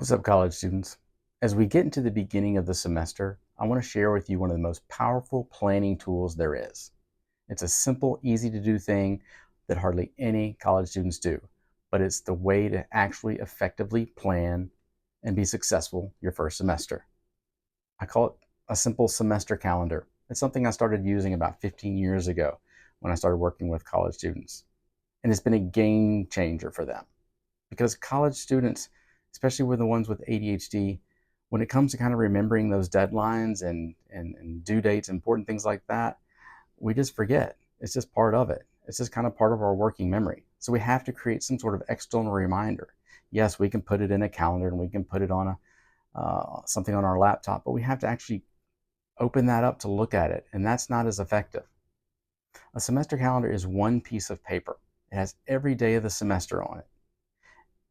What's up, college students? As we get into the beginning of the semester, I want to share with you one of the most powerful planning tools there is. It's a simple, easy to do thing that hardly any college students do, but it's the way to actually effectively plan and be successful your first semester. I call it a simple semester calendar. It's something I started using about 15 years ago when I started working with college students. And it's been a game changer for them because college students, especially with the ones with ADHD, when it comes to kind of remembering those deadlines and due dates, important things like that, we just forget. It's just part of it. It's just kind of part of our working memory. So we have to create some sort of external reminder. Yes, we can put it in a calendar and we can put it on something on our laptop, but we have to actually open that up to look at it, and that's not as effective. A semester calendar is one piece of paper. It has every day of the semester on it.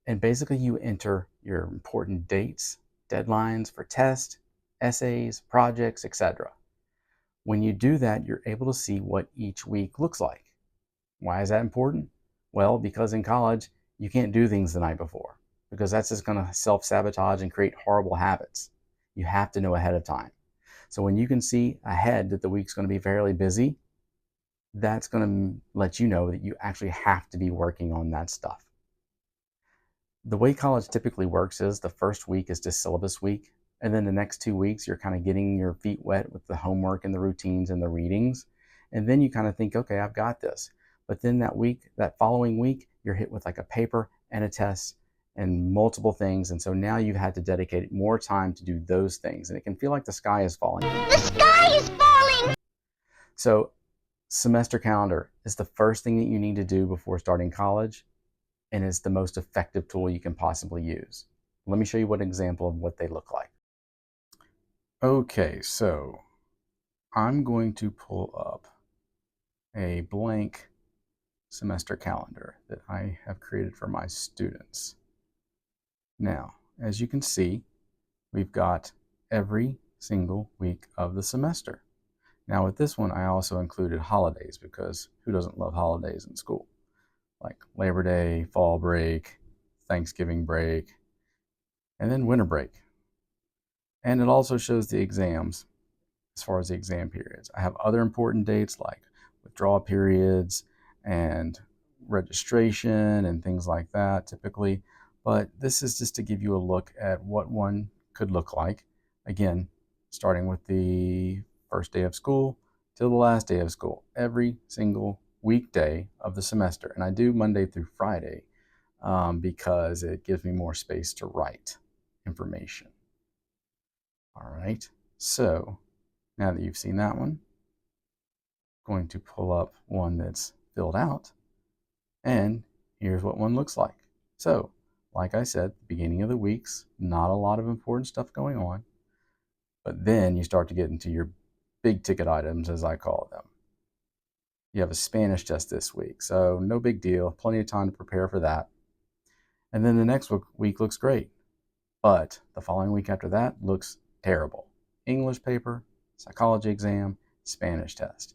And basically you enter your important dates, deadlines for tests, essays, projects, etc. When you do that, you're able to see what each week looks like. Why is that important? Well, because in college, you can't do things the night before because that's just going to self-sabotage and create horrible habits. You have to know ahead of time. So when you can see ahead that the week's going to be fairly busy, that's going to let you know that you actually have to be working on that stuff. The way college typically works is the first week is just syllabus week, and then the next 2 weeks you're kind of getting your feet wet with the homework and the routines and the readings, and then you kind of think, okay, I've got this. But then that following week, you're hit with like a paper and a test and multiple things, and so now you've had to dedicate more time to do those things, and it can feel like the sky is falling. The sky is falling! So semester calendar is the first thing that you need to do before starting college, and is the most effective tool you can possibly use. Let me show you one example of what they look like. Okay, so I'm going to pull up a blank semester calendar that I have created for my students. Now, as you can see, we've got every single week of the semester. Now with this one, I also included holidays because who doesn't love holidays in school? Like Labor Day, fall break, Thanksgiving break, and then winter break. And it also shows the exams as far as the exam periods. I have other important dates like withdrawal periods and registration and things like that typically, but this is just to give you a look at what one could look like. Again, starting with the first day of school till the last day of school, every single weekday of the semester. And I do Monday through Friday because it gives me more space to write information. All right, so now that you've seen that one, I'm going to pull up one that's filled out, and here's what one looks like. So, like I said, the beginning of the week's not a lot of important stuff going on, but then you start to get into your big ticket items, as I call them. You have a Spanish test this week, so no big deal, plenty of time to prepare for that. And then the next week looks great, but the following week after that looks terrible. English paper, psychology exam, Spanish test.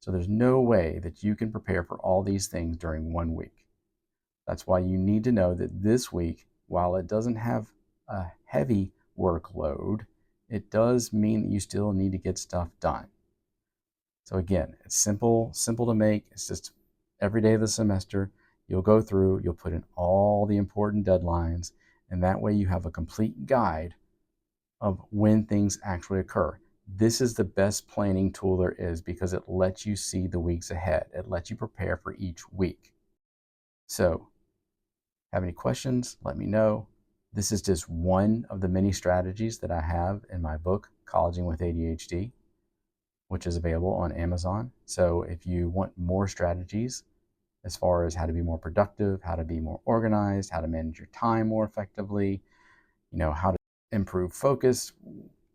So there's no way that you can prepare for all these things during 1 week. That's why you need to know that this week, while it doesn't have a heavy workload, it does mean that you still need to get stuff done. So again, it's simple to make. It's just every day of the semester, you'll go through, you'll put in all the important deadlines, and that way you have a complete guide of when things actually occur. This is the best planning tool there is because it lets you see the weeks ahead. It lets you prepare for each week. So, have any questions? Let me know. This is just one of the many strategies that I have in my book, Colleging with ADHD, which is available on Amazon. So if you want more strategies as far as how to be more productive, how to be more organized, how to manage your time more effectively, how to improve focus,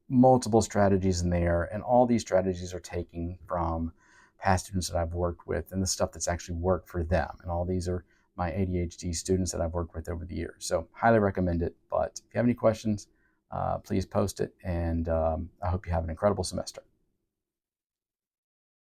multiple strategies in there, and all these strategies are taken from past students that I've worked with and the stuff that's actually worked for them. And all these are my ADHD students that I've worked with over the years. So highly recommend it. But if you have any questions, please post it. And I hope you have an incredible semester.